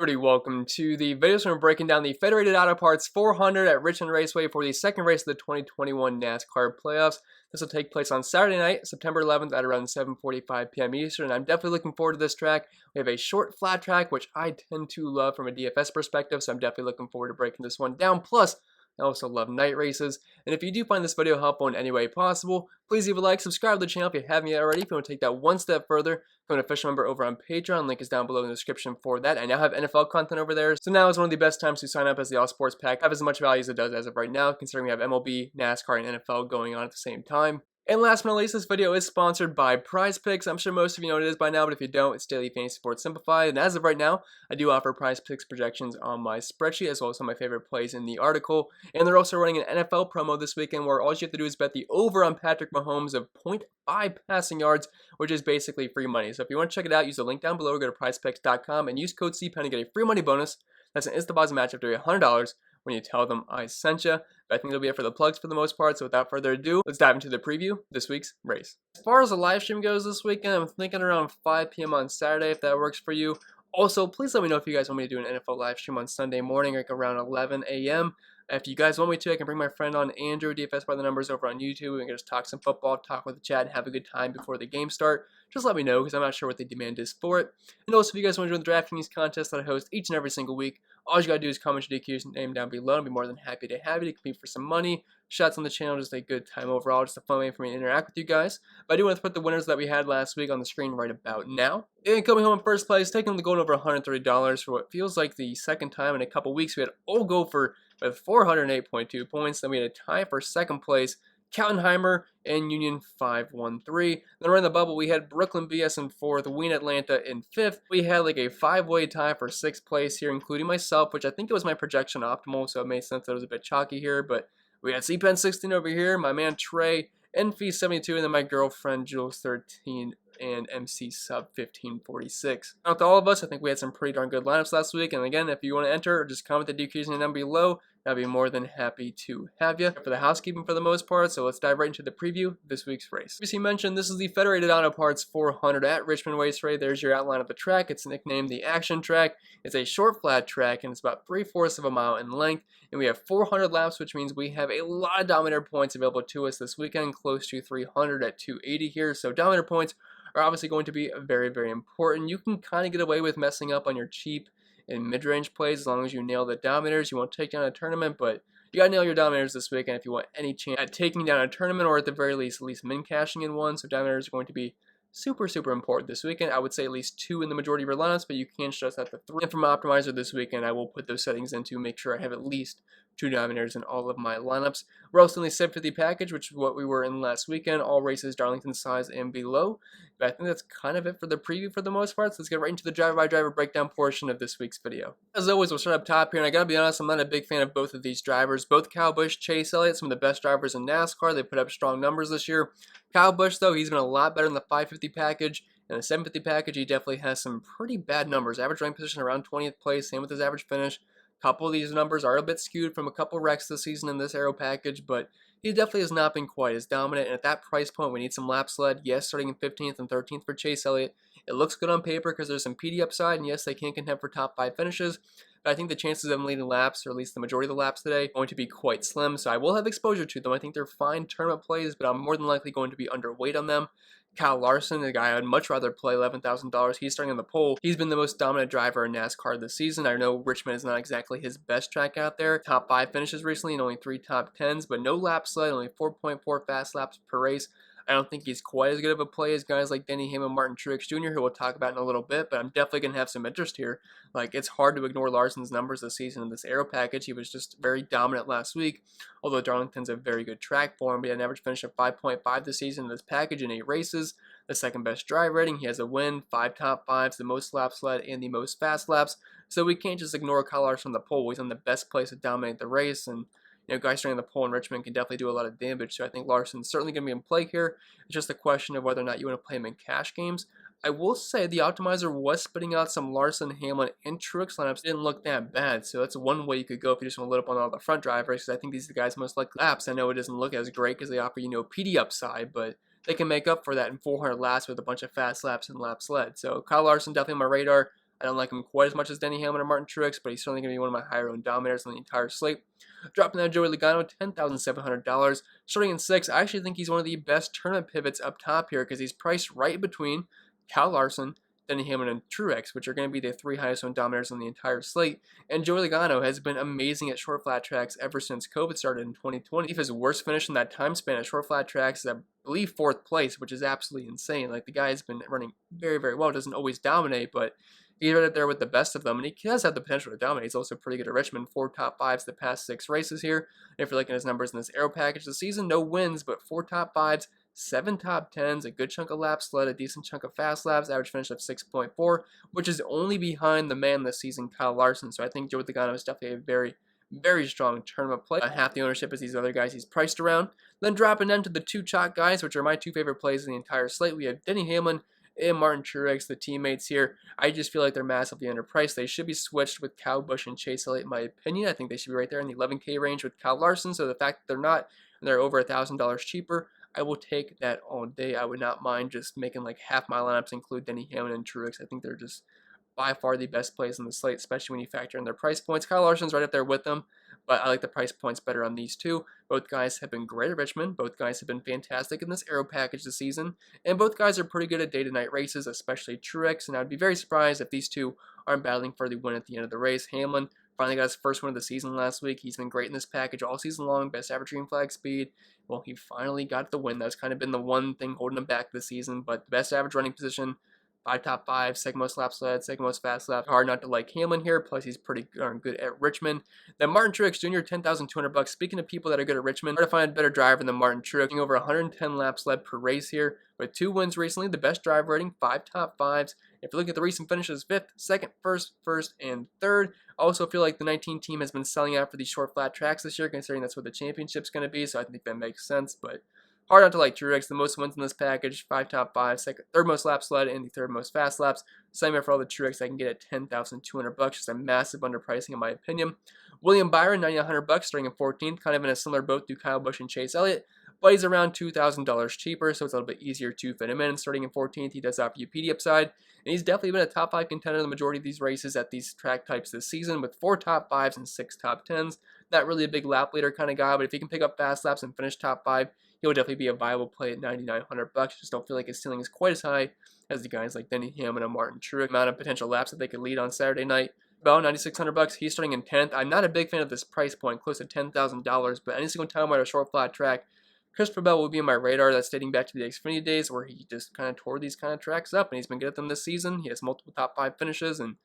Everybody, welcome to the video. So we're breaking down the Federated Auto Parts 400 at Richmond Raceway for the second race of the 2021 NASCAR playoffs. This will take place on Saturday night, September 11th at around 7:45 p.m. Eastern. I'm definitely looking forward to this track. We have a short, flat track, which I tend to love from a DFS perspective, so I'm definitely looking forward to breaking this one down. Plus, I also love night races. And if you do find this video helpful in any way possible, please leave a like, subscribe to the channel if you haven't yet already. If you want to take that one step further, become an official member over on Patreon. Link is down below in the description for that. I now have NFL content over there, so now is one of the best times to sign up as the All Sports Pack. Have as much value as it does as of right now, considering we have MLB, NASCAR, and NFL going on at the same time. And last but not least, this video is sponsored by Prize Picks. I'm sure most of you know what it is by now, but if you don't, it's Daily Fantasy Sports Simplified. And as of right now, I do offer Prize Picks projections on my spreadsheet, as well as some of my favorite plays in the article. And they're also running an NFL promo this weekend where all you have to do is bet the over on Patrick Mahomes of 0.5 passing yards, which is basically free money. So if you want to check it out, use the link down below or go to prizepicks.com and use code CPENN to get a free money bonus. That's an instant deposit match up to $100 when you tell them I sent you. I think it'll be it for the plugs for the most part, so without further ado, let's dive into the preview of this week's race. As far as the live stream goes this weekend, I'm thinking around 5 p.m. on Saturday, if that works for you. Also, please let me know if you guys want me to do an NFL live stream on Sunday morning, like around 11 a.m. If you guys want me to, I can bring my friend on, Andrew, DFS by the numbers, over on YouTube. We can just talk some football, talk with the chat, and have a good time before the game start. Just let me know, because I'm not sure what the demand is for it. And also, if you guys want to join the DraftKings contest that I host each and every single week, all you gotta do is comment your DQ's name down below. I'll be more than happy to have you to compete for some money, shots on the channel, just a good time overall, just a fun way for me to interact with you guys. But I do want to put the winners that we had last week on the screen right about now. And coming home in first place, taking the gold over $130 for what feels like the second time in a couple weeks. We had Old Gopher with 408.2 points. Then we had a tie for second place, Kaltenheimer and Union 513. Then around the bubble, we had Brooklyn BS in fourth, Wien Atlanta in fifth. We had like a five-way tie for sixth place here, including myself, which I think it was my projection optimal, so it made sense that it was a bit chalky here. But we had CPEN 16 over here, my man Trey, NF 72, and then my girlfriend Jules 13 and MC Sub 1546. Out to all of us, I think we had some pretty darn good lineups last week. And again, if you want to enter, just comment the DQs down below. I'd be more than happy to have you for the housekeeping for the most part. So let's dive right into the preview of this week's race. As you mentioned, this is the Federated Auto Parts 400 at Richmond Raceway. There's your outline of the track. It's nicknamed the Action Track. It's a short, flat track, and it's about 3/4 of a mile in length. And we have 400 laps, which means we have a lot of Dominator points available to us this weekend, close to 300 at 280 here. So Dominator points are obviously going to be very, very important. You can kind of get away with messing up on your cheap and mid-range plays as long as you nail the Dominators. You won't take down a tournament, but you gotta nail your Dominators this weekend if you want any chance at taking down a tournament, or at the very least min cashing in one. So Dominators are going to be super, super important this weekend. I would say at least 2 in the majority of your lineups, but you can stress out the 3. And from Optimizer this weekend, I will put those settings in to make sure I have at least 2 Dominators in all of my lineups. We're also in the 750 package, which is what we were in last weekend. All races Darlington size and below. But I think that's kind of it for the preview for the most part. So let's get right into the driver-by-driver breakdown portion of this week's video. As always, we'll start up top here. And I gotta be honest, I'm not a big fan of both of these drivers. Both Kyle Busch, Chase Elliott, some of the best drivers in NASCAR. They put up strong numbers this year. Kyle Busch, though, he's been a lot better in the 550 package. In the 750 package, he definitely has some pretty bad numbers. Average rank position around 20th place, same with his average finish. A couple of these numbers are a bit skewed from a couple wrecks this season in this aero package, but he definitely has not been quite as dominant. And at that price point, we need some lap sled. Yes, starting in 15th and 13th for Chase Elliott. It looks good on paper because there's some PD upside, and yes, they can contend for top 5 finishes. But I think the chances of them leading laps, or at least the majority of the laps today, are going to be quite slim. So I will have exposure to them. I think they're fine tournament plays, but I'm more than likely going to be underweight on them. Kyle Larson, the guy I'd much rather play $11,000. He's starting on the pole. He's been the most dominant driver in NASCAR this season. I know Richmond is not exactly his best track out there. Top 5 finishes recently and only 3 top 10s, but no lap sled, only 4.4 fast laps per race. I don't think he's quite as good of a play as guys like Denny Hamlin, Martin Truex Jr., who we'll talk about in a little bit, but I'm definitely going to have some interest here. Like, it's hard to ignore Larson's numbers this season in this aero package. He was just very dominant last week, although Darlington's a very good track for him. He had an average finish of 5.5 this season in this package in 8 races. The second best drive rating. He has a win, 5 top 5s, the most laps led, and the most fast laps. So we can't just ignore Kyle Larson on the pole. He's on the best place to dominate the race, and guys starting the pole in Richmond can definitely do a lot of damage. So I think Larson's certainly going to be in play here. It's just a question of whether or not you want to play him in cash games. I will say the optimizer was spitting out some Larson, Hamlin, and Truex lineups. It didn't look that bad. So that's one way you could go if you just want to load up on all the front drivers, because I think these are the guys most likely laps. I know it doesn't look as great because they offer, PD upside, but they can make up for that in 400 laps with a bunch of fast laps and laps led. So Kyle Larson definitely on my radar. I don't like him quite as much as Denny Hamlin or Martin Truex, but he's certainly going to be one of my higher owned dominators on the entire slate. Dropping down Joey Logano, $10,700. Starting in 6th, I actually think he's one of the best tournament pivots up top here because he's priced right between Kyle Larson, Denny Hamlin, and Truex, which are going to be the 3 highest owned dominators on the entire slate. And Joey Logano has been amazing at short flat tracks ever since COVID started in 2020. If his worst finish in that time span at short flat tracks is, I believe, 4th place, which is absolutely insane. Like, the guy has been running very, very well. Doesn't always dominate, but he's right up there with the best of them, and he does have the potential to dominate. He's also pretty good at Richmond. 4 top 5s the past 6 races here. If you're looking at his numbers in this aero package this season, no wins, but 4 top 5s, 7 top 10s, a good chunk of laps led, a decent chunk of fast laps, average finish of 6.4, which is only behind the man this season, Kyle Larson. So I think Joey Logano is definitely a very, very strong tournament play. Half the ownership is these other guys he's priced around. Then dropping into the 2 chalk guys, which are my 2 favorite plays in the entire slate. We have Denny Hamlin and Martin Truex, the teammates here. I just feel like they're massively underpriced. They should be switched with Kyle Busch and Chase Elliott, in my opinion. I think they should be right there in the $11K range with Kyle Larson. So the fact that they're not, and they're over $1,000 cheaper, I will take that all day. I would not mind just making like half my lineups include Denny Hamlin and Truex. I think they're just by far the best plays in the slate, especially when you factor in their price points. Kyle Larson's right up there with them, but I like the price points better on these 2. Both guys have been great at Richmond. Both guys have been fantastic in this aero package this season, and both guys are pretty good at day-to-night races, especially Truex, and I'd be very surprised if these 2 aren't battling for the win at the end of the race. Hamlin finally got his first win of the season last week. He's been great in this package all season long, best average green flag speed. Well, he finally got the win. That's kind of been the one thing holding him back this season, but the best average running position, 5 top 5, second most laps led, second most fast laps. Hard not to like Hamlin here, plus he's pretty darn good at Richmond. Then Martin Truex Jr., $10,200. Speaking of people that are good at Richmond, hard to find a better driver than Martin Truex. Over 110 laps led per race here, with 2 wins recently, the best driver rating, 5 top 5s. If you look at the recent finishes, 5th, 2nd, 1st, and 3rd. I also feel like the 19 team has been selling out for these short flat tracks this year, considering that's what the championship's going to be, so I think that makes sense, but hard not to like Truex. The most wins in this package, 5 top 5, third most laps led, and the 3rd most fast laps. Same here for all the Truex I can get at $10,200, just a massive underpricing in my opinion. William Byron, $9,900, starting in 14th, kind of in a similar boat to Kyle Busch and Chase Elliott, but he's around $2,000 cheaper, so it's a little bit easier to fit him in. Starting in 14th, he does offer you PD upside, and he's definitely been a top 5 contender in the majority of these races at these track types this season, with 4 top 5s and 6 top 10s. Not really a big lap leader kind of guy, but if he can pick up fast laps and finish top 5, he'll definitely be a viable play at $9,900. Just don't feel like his ceiling is quite as high as the guys like Denny Hamlin and Martin Truex. Amount of potential laps that they could lead on Saturday night, about $9,600. He's starting in 10th. I'm not a big fan of this price point, close to $10,000, but any single time we're at a short flat track, Christopher Bell will be on my radar. That's dating back to the Xfinity days where he just kind of tore these kind of tracks up, and he's been good at them this season. He has multiple top 5 finishes, and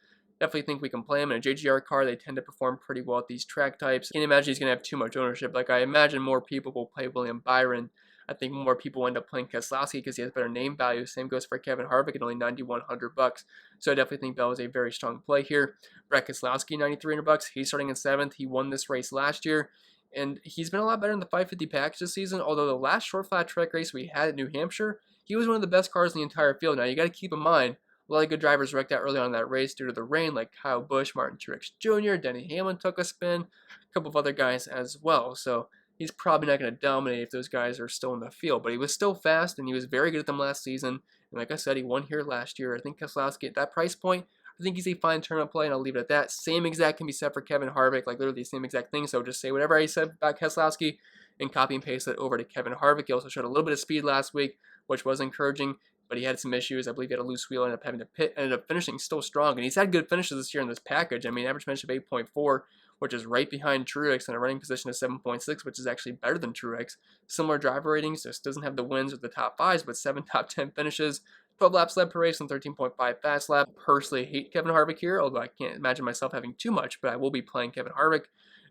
definitely think we can play him in a JGR car. They tend to perform pretty well at these track types. Can't imagine he's going to have too much ownership. Like, I imagine more people will play William Byron. I think more people end up playing Keselowski because he has better name value. Same goes for Kevin Harvick at only $9,100. So I definitely think Bell is a very strong play here. Brett Keselowski, $9,300. He's starting in 7th. He won this race last year, and he's been a lot better in the 550 package this season. Although the last short flat track race we had at New Hampshire, he was one of the best cars in the entire field. Now you got to keep in mind, a lot of good drivers wrecked out early on in that race due to the rain, like Kyle Busch, Martin Truex Jr., Denny Hamlin took a spin, a couple of other guys as well. So he's probably not going to dominate if those guys are still in the field. But he was still fast, and he was very good at them last season. And like I said, he won here last year. I think Keselowski at that price point, I think he's a fine tournament play, and I'll leave it at that. Same exact can be said for Kevin Harvick, like literally the same exact thing. So just say whatever I said about Keselowski and copy and paste it over to Kevin Harvick. He also showed a little bit of speed last week, which was encouraging, but he had some issues. I believe he had a loose wheel, ended up having to pit, ended up finishing still strong. And he's had good finishes this year in this package. I mean, average finish of 8.4, which is right behind Truex, and a running position of 7.6, which is actually better than Truex. Similar driver ratings, just doesn't have the wins with the top 5s, but 7 top 10 finishes, 12 laps led per race, and 13.5 fast lap. Personally hate Kevin Harvick here, although I can't imagine myself having too much, but I will be playing Kevin Harvick.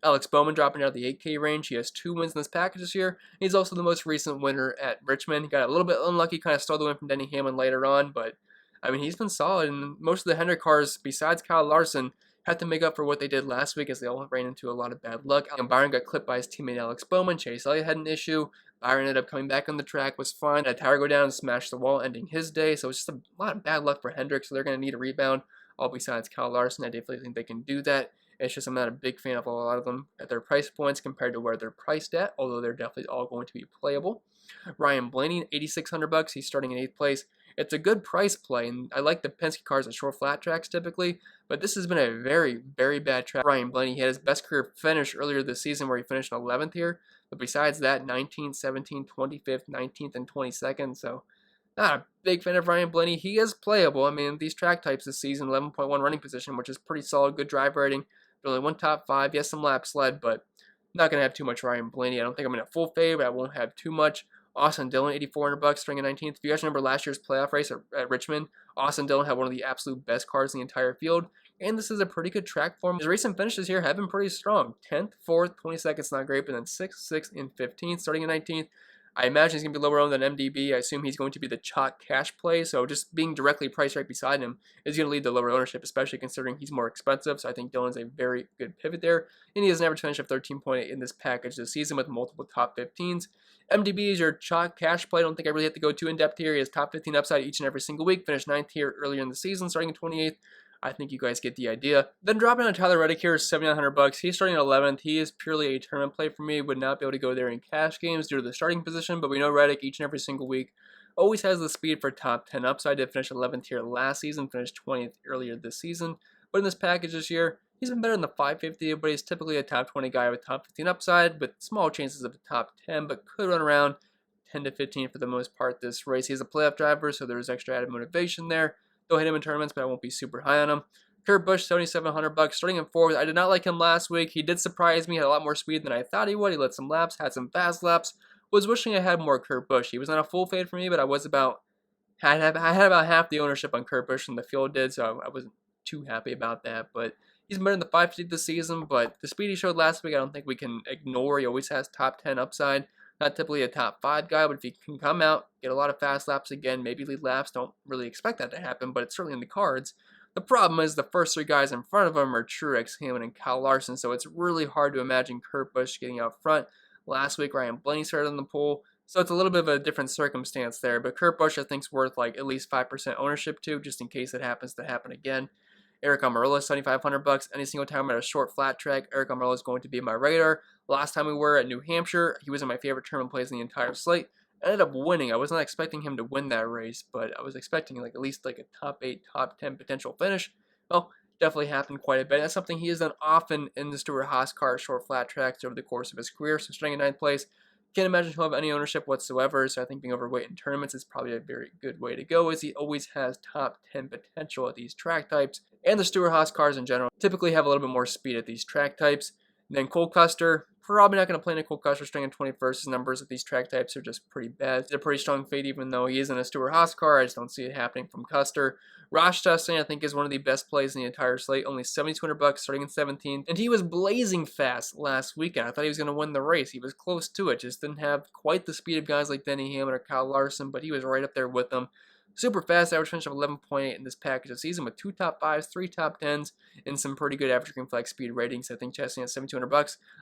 Alex Bowman dropping out of the 8K range. He has 2 wins in this package this year. He's also the most recent winner at Richmond. He got a little bit unlucky, kind of stole the win from Denny Hamlin later on, but I mean, he's been solid, and most of the Hendrick cars, besides Kyle Larson, had to make up for what they did last week as they all ran into a lot of bad luck. And Byron got clipped by his teammate Alex Bowman. Chase Elliott had an issue. Byron ended up coming back on the track, was fine. Had a tire go down and smash the wall, ending his day. So it's just a lot of bad luck for Hendrick, so they're going to need a rebound. All besides Kyle Larson, I definitely think they can do that. It's just I'm not a big fan of a lot of them at their price points compared to where they're priced at, although they're definitely all going to be playable. Ryan Blaney, $8,600. He's starting in 8th place. It's a good price play, and I like the Penske cars at short flat tracks typically, but this has been a very, very bad track. Ryan Blaney, he had his best career finish earlier this season where he finished 11th here, but besides that, 19th, 17th, 25th, 19th, and 22nd, so not a big fan of Ryan Blaney. He is playable. I mean, these track types this season, 11.1 running position, which is pretty solid, good drive rating, but only one top 5, yes, some laps led, but not going to have too much Ryan Blaney. I don't think I'm in a full fade, but I won't have too much. Austin Dillon, $8,400, starting in 19th. If you guys remember last year's playoff race at Richmond, Austin Dillon had one of the absolute best cars in the entire field, and this is a pretty good track for him. His recent finishes here have been pretty strong. 10th, 4th, 22nd, not great, but then 6th, 6th, and 15th, starting in 19th. I imagine he's going to be lower owned than MDB. I assume he's going to be the chalk cash play, so just being directly priced right beside him is going to lead to lower ownership, especially considering he's more expensive, so I think Dillon's a very good pivot there, and he has an average finish of 13.8 in this package this season with multiple top 15s. MDB is your chalk cash play. I don't think I really have to go too in-depth here. He has top 15 upside each and every single week, finished 9th here earlier in the season, starting in 28th. I think you guys get the idea. Then dropping on Tyler Reddick here is $7,900. He's starting at 11th. He is purely a tournament play for me. Would not be able to go there in cash games due to the starting position, but we know Reddick each and every single week always has the speed for top 10 upside. Did finish 11th here last season, finished 20th earlier this season. But in this package this year, he's been better in the 550, but he's typically a top 20 guy with top 15 upside, with small chances of the top 10, but could run around 10 to 15 for the most part this race. He's a playoff driver, so there's extra added motivation there. They'll hit him in tournaments, but I won't be super high on him. Kurt Busch, $7,700, starting in 4th. I did not like him last week. He did surprise me. Had a lot more speed than I thought he would. He led some laps, had some fast laps. Was wishing I had more Kurt Busch. He was not a full fade for me, but I was I had about half the ownership on Kurt Busch than the field did, so I wasn't too happy about that. But he's been better in the 550 this season, but the speed he showed last week, I don't think we can ignore. He always has top 10 upside. Not typically a top 5 guy, but if he can come out, get a lot of fast laps again, maybe lead laps, don't really expect that to happen, but it's certainly in the cards. The problem is the first 3 guys in front of him are Truex, Hamlin, and Kyle Larson, so it's really hard to imagine Kurt Busch getting out front. Last week, Ryan Blaney started on the pole, so it's a little bit of a different circumstance there, but Kurt Busch I think is worth like at least 5% ownership too, just in case it happens to happen again. Eric Almirola, $7,500. Any single time I'm at a short flat track, Eric Almirola is going to be in my radar. Last time we were at New Hampshire, he was in my favorite tournament plays in the entire slate. I ended up winning. I was not expecting him to win that race, but I was expecting like at least like a top 8, top 10 potential finish. Well, definitely happened quite a bit. That's something he has done often in the Stewart-Haas car short flat tracks over the course of his career. So starting in 9th place, can't imagine he'll have any ownership whatsoever, so I think being overweight in tournaments is probably a very good way to go, as he always has top 10 potential at these track types. And the Stewart-Haas cars in general typically have a little bit more speed at these track types. And then Cole Custer, probably not going to play Nicole Custer string in 21st. His numbers at these track types are just pretty bad. It's a pretty strong fade, even though he isn't a Stewart-Haas car. I just don't see it happening from Custer. Ross Chastain, I think, is one of the best plays in the entire slate. Only $7,200, starting in 17th. And he was blazing fast last weekend. I thought he was going to win the race. He was close to it. Just didn't have quite the speed of guys like Denny Hamlin or Kyle Larson, but he was right up there with them. Super fast, average finish of 11.8 in this package of season with 2 top 5s, 3 top 10s, and some pretty good average green flag speed ratings. I think Chastain has $7,200.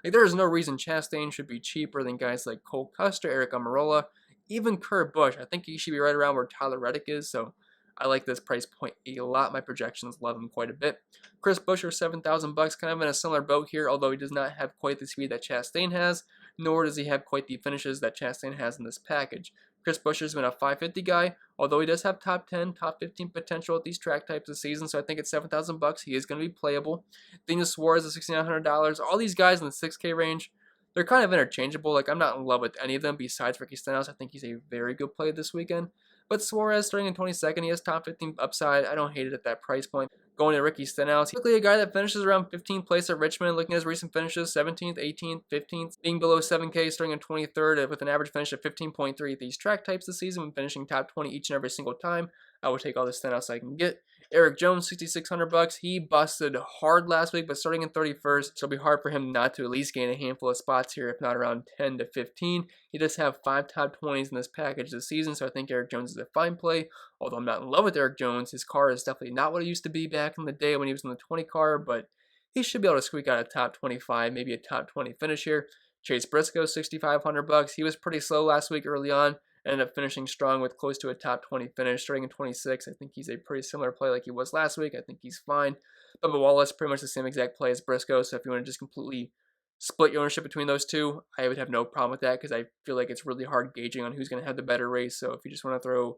Like, there is no reason Chastain should be cheaper than guys like Cole Custer, Eric Almirola, even Kurt Busch. I think he should be right around where Tyler Reddick is, so I like this price point a lot. My projections love him quite a bit. Chris Buescher, $7,000, kind of in a similar boat here, although he does not have quite the speed that Chastain has, nor does he have quite the finishes that Chastain has in this package. Chris Buescher's been a 550 guy, although he does have top 10, top 15 potential at these track types this season, so I think at $7,000, he is going to be playable. Daniel Suarez is $6,900. All these guys in the 6K range, they're kind of interchangeable. Like, I'm not in love with any of them besides Ricky Stenhouse. I think he's a very good play this weekend. But Suarez starting in 22nd, he has top 15 upside. I don't hate it at that price point. Going to Ricky Stenhouse, he's typically a guy that finishes around 15th place at Richmond. Looking at his recent finishes, 17th, 18th, 15th, being below 7K, starting in 23rd with an average finish of 15.3 at these track types this season, when finishing top 20 each and every single time. I would take all the Stenhouse I can get. Eric Jones, $6,600. He busted hard last week, but starting in 31st, so it'll be hard for him not to at least gain a handful of spots here, if not around 10 to 15. He does have 5 top 20s in this package this season, so I think Eric Jones is a fine play. Although I'm not in love with Eric Jones, his car is definitely not what it used to be back in the day when he was in the 20 car, but he should be able to squeak out a top 25, maybe a top 20 finish here. Chase Briscoe, $6,500. He was pretty slow last week early on. Ended up finishing strong with close to a top 20 finish, starting in 26. I think he's a pretty similar play like he was last week. I think he's fine. Bubba Wallace, pretty much the same exact play as Briscoe, so if you want to just completely split your ownership between those two, I would have no problem with that, because I feel like it's really hard gauging on who's going to have the better race. So if you just want to throw,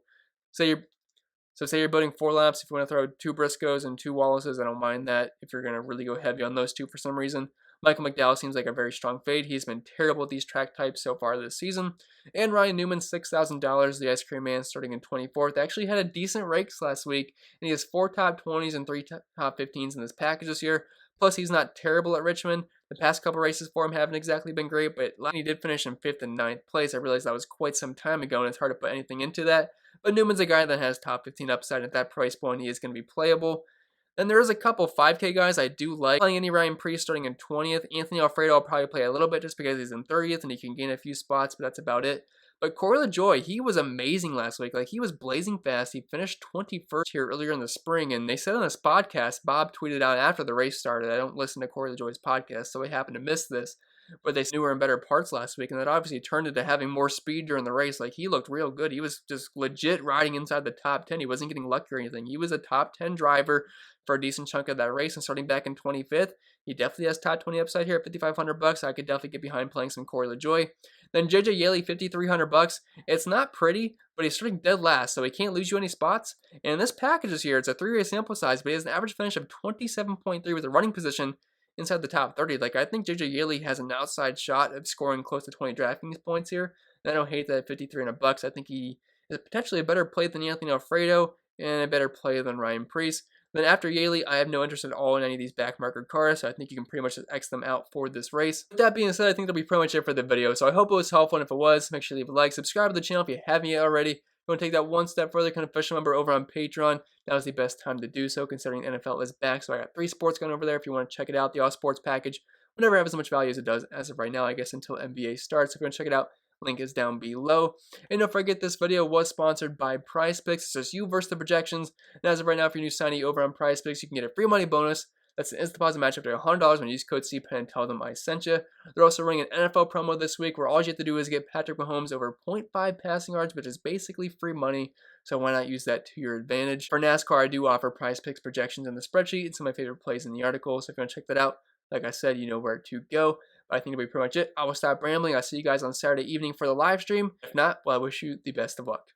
say you're So say you're building 4 laps, if you want to throw 2 Briscoes and 2 Wallaces, I don't mind that if you're going to really go heavy on those two for some reason. Michael McDowell seems like a very strong fade. He's been terrible with these track types so far this season. And Ryan Newman, $6,000, the ice cream man, starting in 24th. Actually had a decent race last week, and he has 4 top 20s and 3 top 15s in this package this year. Plus, he's not terrible at Richmond. The past couple races for him haven't exactly been great, but he did finish in 5th and 9th place. I realized that was quite some time ago, and it's hard to put anything into that. But Newman's a guy that has top 15 upside. At that price point, he is going to be playable. Then there is a couple 5K guys I do like. Playing any Ryan Preece starting in 20th. Anthony Alfredo I'll probably play a little bit just because he's in 30th and he can gain a few spots, but that's about it. But Corey LaJoie, he was amazing last week. Like, he was blazing fast. He finished 21st here earlier in the spring, and they said on this podcast, Bob tweeted out after the race started, I don't listen to Corey LaJoie's podcast, so I happened to miss this, but they newer and better parts last week, and that obviously turned into having more speed during the race. Like, he looked real good. He was just legit riding inside the top 10. He wasn't getting lucky or anything. He was a top 10 driver for a decent chunk of that race, and starting back in 25th, he definitely has top 20 upside here at $5,500. I could definitely get behind playing some Corey LaJoie. Then JJ Yeley, $5,300. It's not pretty, but he's starting dead last, so he can't lose you any spots. And in this package this year, it's a 3-race sample size, but he has an average finish of 27.3 with a running position inside the top 30. Like, I think JJ Yeley has an outside shot of scoring close to 20 DraftKings points here. And I don't hate that at $5,300. I think he is potentially a better play than Anthony Alfredo and a better play than Ryan Preece. Then after Yaley, I have no interest at all in any of these backmarker cars, so I think you can pretty much just X them out for this race. With that being said, I think that'll be pretty much it for the video. So I hope it was helpful, and if it was, make sure to leave a like, subscribe to the channel if you haven't yet already. If you want to take that one step further, become an official member over on Patreon. Now is the best time to do so, considering NFL is back. So I got 3 sports going over there if you want to check it out. The all sports package will never have as much value as it does as of right now, I guess, until NBA starts. So if you want to check it out, link is down below. And don't forget, this video was sponsored by PrizePicks. It's just you versus the projections. And as of right now, if you're new signee over on PrizePicks, you can get a free money bonus. That's an instant deposit match up to $100 when you use code CPEN and tell them I sent you. They're also running an NFL promo this week where all you have to do is get Patrick Mahomes over 0.5 passing yards, which is basically free money. So why not use that to your advantage? For NASCAR, I do offer PrizePicks projections in the spreadsheet. It's some of my favorite plays in the article. So if you want to check that out, like I said, you know where to go. But I think that'll be pretty much it. I will stop rambling. I'll see you guys on Saturday evening for the live stream. If not, well, I wish you the best of luck.